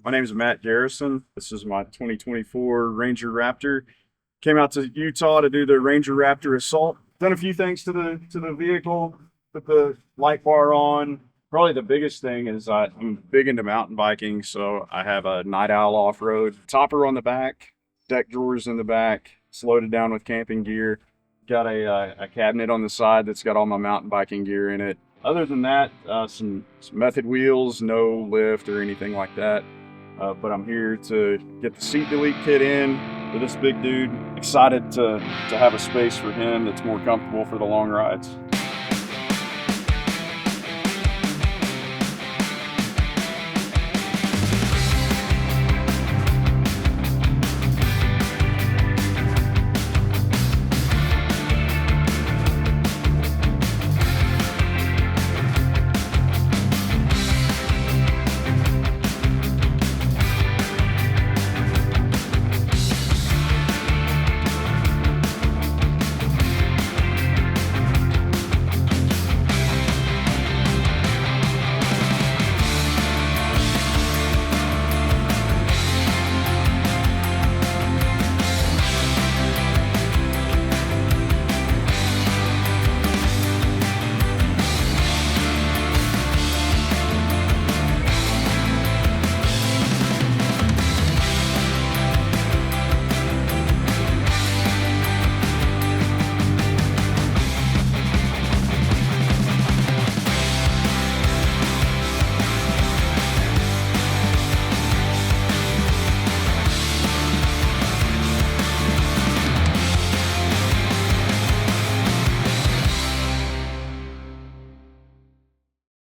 My name is Matt Garrison. This is my 2024 Ranger Raptor. Came out to Utah to do the Ranger Raptor assault. Done a few things to the vehicle, put the light bar on. Probably the biggest thing is I'm big into mountain biking, so I have a Night Owl off-road topper on the back, deck drawers in the back, it's loaded down with camping gear. Got a cabinet on the side that's got all my mountain biking gear in it. Other than that, some method wheels, no lift or anything like that. But I'm here to get the seat delete kit in for this big dude. Excited to have a space for him that's more comfortable for the long rides.